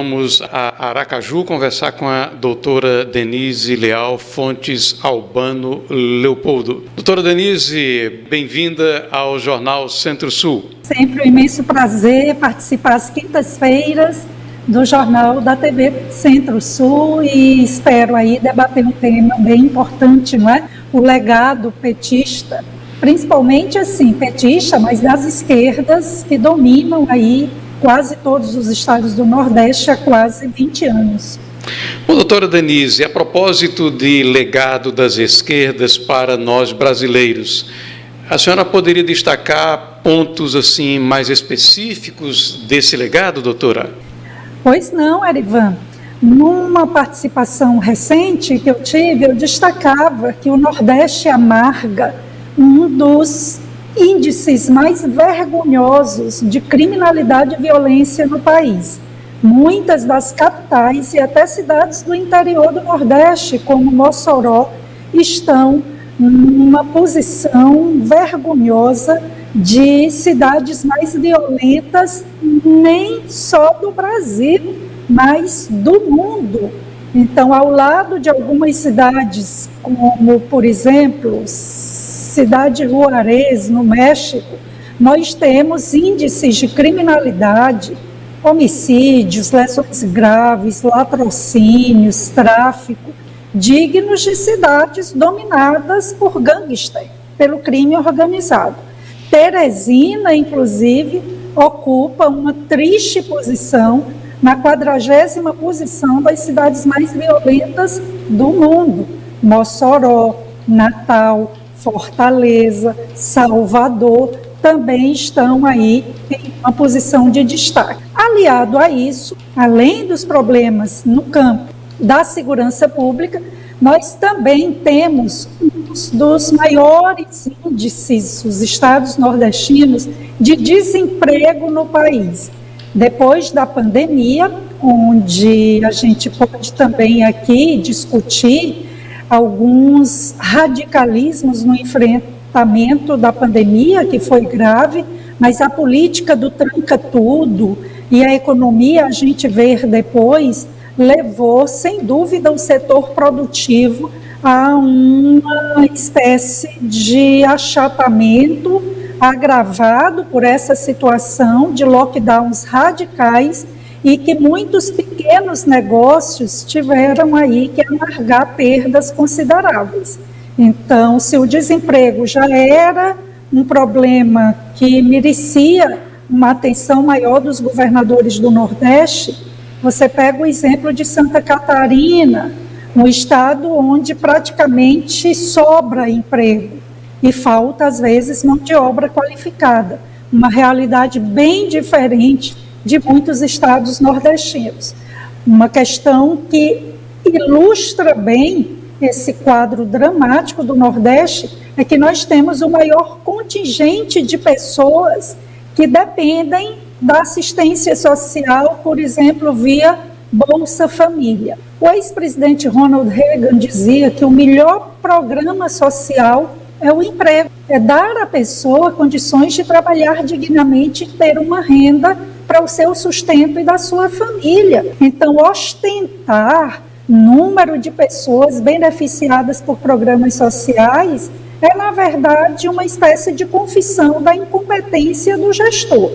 vamos a Aracaju conversar com a doutora Denise Leal Fontes Albano Leopoldo. Doutora Denise, bem-vinda ao Jornal Centro-Sul. Sempre um imenso prazer participar às quintas-feiras do Jornal da TV Centro-Sul e espero aí debater um tema bem importante, não é? O legado petista, principalmente assim, petista, mas das esquerdas que dominam aí quase todos os estados do Nordeste há quase 20 anos. Bom, doutora Denise, a propósito de legado das esquerdas para nós brasileiros, a senhora poderia destacar pontos assim mais específicos desse legado, doutora? Pois não, Erivan. Numa participação recente que eu tive, eu destacava que o Nordeste amarga um dos índices mais vergonhosos de criminalidade e violência no país. Muitas das capitais e até cidades do interior do Nordeste, como Mossoró, estão numa posição vergonhosa de cidades mais violentas, nem só do Brasil, mas do mundo. Então, ao lado de algumas cidades, como, por exemplo, Cidade Juárez, no México, nós temos índices de criminalidade, homicídios, lesões graves, latrocínios, tráfico, dignos de cidades dominadas por gangster, pelo crime organizado. Teresina, inclusive, ocupa uma triste posição na 40ª posição das cidades mais violentas do mundo. Mossoró, Natal, Fortaleza, Salvador também estão aí em uma posição de destaque. Aliado a isso, além dos problemas no campo da segurança pública, nós também temos um dos maiores índices, os estados nordestinos, de desemprego no país. Depois da pandemia, onde a gente pode também aqui discutir alguns radicalismos no enfrentamento da pandemia, que foi grave, mas a política do tranca-tudo e a economia, a gente vê depois, levou, sem dúvida, o setor produtivo a uma espécie de achatamento agravado por essa situação de lockdowns radicais e que muitos pequenos negócios tiveram aí que amargar perdas consideráveis. Então, se o desemprego já era um problema que merecia uma atenção maior dos governadores do Nordeste, você pega o exemplo de Santa Catarina, um estado onde praticamente sobra emprego e falta, às vezes, mão de obra qualificada. Uma realidade bem diferente de muitos estados nordestinos. Uma questão que ilustra bem esse quadro dramático do Nordeste é que nós temos o maior contingente de pessoas que dependem da assistência social, por exemplo, via Bolsa Família. O ex-presidente Ronald Reagan dizia que o melhor programa social é o emprego, é dar à pessoa condições de trabalhar dignamente e ter uma renda para o seu sustento e da sua família. Então, ostentar número de pessoas beneficiadas por programas sociais é, na verdade, uma espécie de confissão da incompetência do gestor.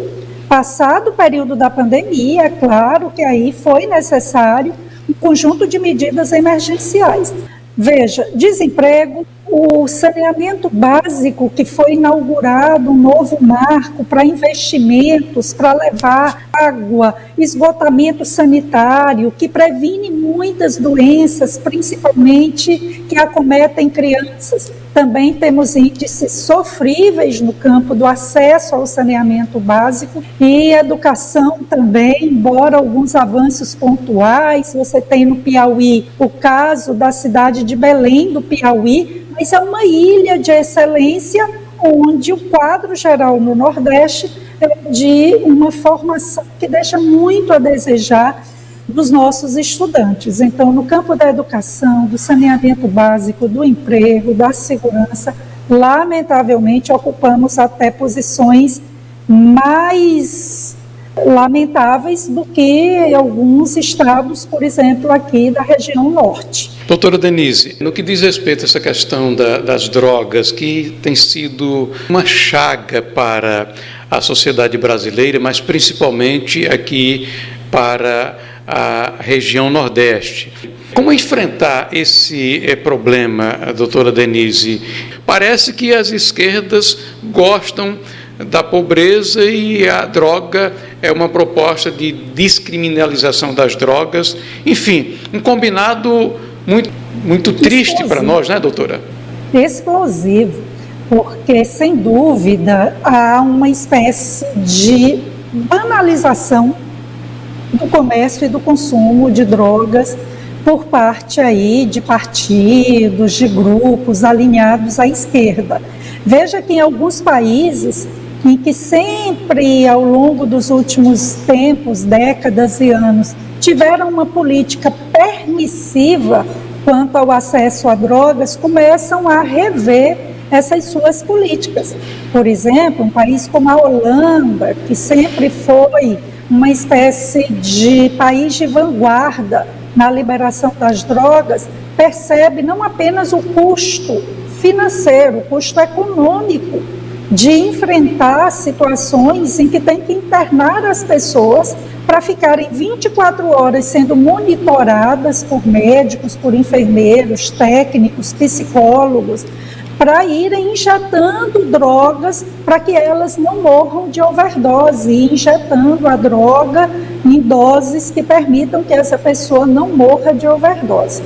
Passado o período da pandemia, é claro que aí foi necessário um conjunto de medidas emergenciais. Veja, desemprego, o saneamento básico, que foi inaugurado um novo marco para investimentos, para levar água, esgotamento sanitário, que previne muitas doenças, principalmente que acometem crianças. Também temos índices sofríveis no campo do acesso ao saneamento básico e educação também, embora alguns avanços pontuais. Você tem no Piauí o caso da cidade de Belém do Piauí, mas é uma ilha de excelência onde o quadro geral no Nordeste é de uma formação que deixa muito a desejar dos nossos estudantes. Então, no campo da educação, do saneamento básico, do emprego, da segurança, lamentavelmente ocupamos até posições mais lamentáveis do que alguns estados, por exemplo, aqui da região norte. Doutora Denise, no que diz respeito a essa questão das drogas, que tem sido uma chaga para a sociedade brasileira, mas principalmente aqui para a região Nordeste. Como enfrentar esse problema, doutora Denise? Parece que as esquerdas gostam da pobreza e a droga é uma proposta de descriminalização das drogas. Enfim, um combinado muito triste para nós, né, doutora? Explosivo, porque, sem dúvida, há uma espécie de banalização do comércio e do consumo de drogas por parte aí de partidos, de grupos alinhados à esquerda. Veja que em alguns países em que sempre, ao longo dos últimos tempos, décadas e anos, tiveram uma política permissiva quanto ao acesso a drogas, começam a rever essas suas políticas. Por exemplo, um país como a Holanda, que sempre foi uma espécie de país de vanguarda na liberação das drogas, percebe não apenas o custo financeiro, o custo econômico de enfrentar situações em que tem que internar as pessoas para ficarem 24 horas sendo monitoradas por médicos, por enfermeiros, técnicos, psicólogos, para irem injetando drogas para que elas não morram de overdose, e injetando a droga em doses que permitam que essa pessoa não morra de overdose.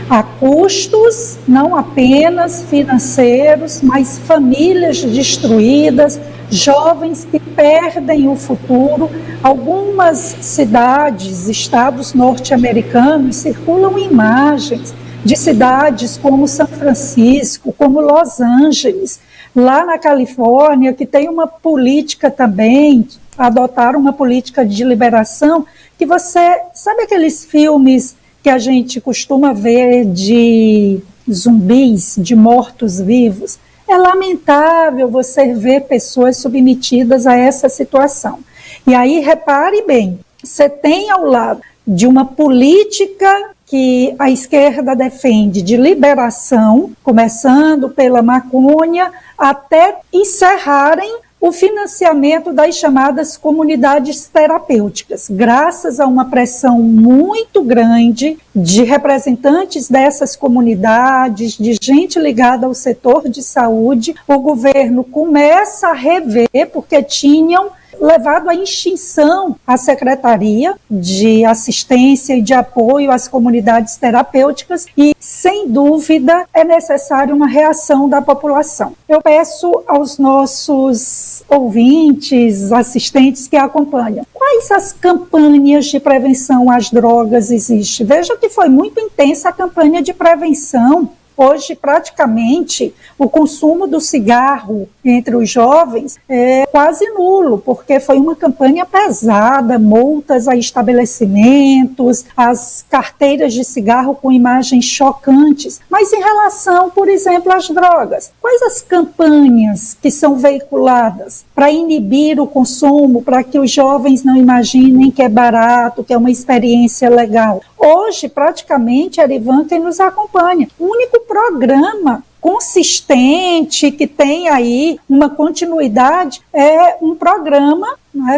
Há custos, não apenas financeiros, mas famílias destruídas, jovens que perdem o futuro. Algumas cidades, estados norte-americanos, circulam imagens de cidades como São Francisco, como Los Angeles, lá na Califórnia, que tem uma política também, adotaram uma política de liberação, que você, sabe aqueles filmes que a gente costuma ver de zumbis, de mortos-vivos? É lamentável você ver pessoas submetidas a essa situação. E aí, repare bem, você tem ao lado de uma política que a esquerda defende de liberação, começando pela maconha, até encerrarem o financiamento das chamadas comunidades terapêuticas. Graças a uma pressão muito grande de representantes dessas comunidades, de gente ligada ao setor de saúde, o governo começa a rever, porque tinham levado à extinção a Secretaria de Assistência e de Apoio às Comunidades Terapêuticas e, sem dúvida, é necessária uma reação da população. Eu peço aos nossos ouvintes, assistentes que acompanham, quais as campanhas de prevenção às drogas existem? Veja que foi muito intensa a campanha de prevenção. Hoje, praticamente, o consumo do cigarro entre os jovens é quase nulo, porque foi uma campanha pesada, multas a estabelecimentos, as carteiras de cigarro com imagens chocantes. Mas em relação, por exemplo, às drogas, quais as campanhas que são veiculadas para inibir o consumo, para que os jovens não imaginem que é barato, que é uma experiência legal? Hoje, praticamente, Erivan, quem nos acompanha, o único programa consistente, que tem aí uma continuidade, é um programa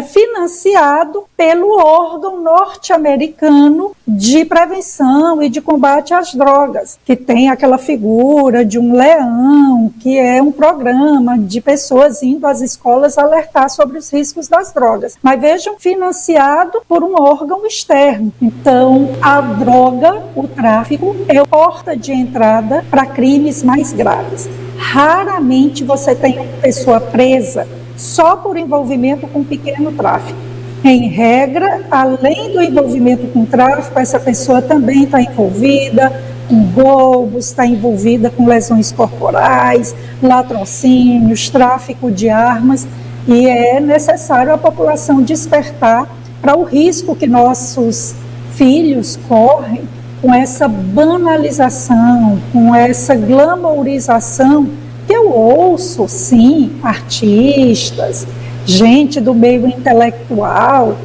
financiado pelo órgão norte-americano de prevenção e de combate às drogas, que tem aquela figura de um leão, que é um programa de pessoas indo às escolas alertar sobre os riscos das drogas. Mas vejam, financiado por um órgão externo. Então, a droga, o tráfico, é a porta de entrada para crimes mais graves. Raramente você tem uma pessoa presa só por envolvimento com pequeno tráfico. Em regra, além do envolvimento com tráfico, essa pessoa também está envolvida com roubos, está envolvida com lesões corporais, latrocínios, tráfico de armas, e é necessário a população despertar para o risco que nossos filhos correm com essa banalização, com essa glamourização, que eu ouço, sim, artistas gente do meio intelectual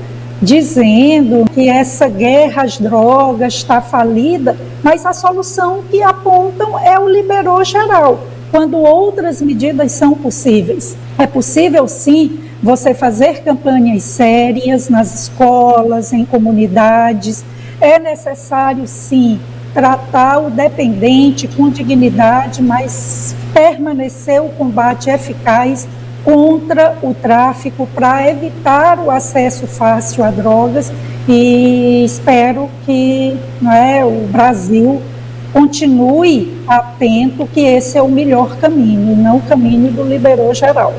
dizendo que essa guerra às drogas está falida, mas a solução que apontam é o liberou geral, quando outras medidas são possíveis. É possível, sim, você fazer campanhas sérias nas escolas, em comunidades. É necessário, sim, tratar o dependente com dignidade, mas permanecer o combate eficaz contra o tráfico para evitar o acesso fácil a drogas, e espero que o Brasil continue atento que esse é o melhor caminho, não o caminho do liberou geral.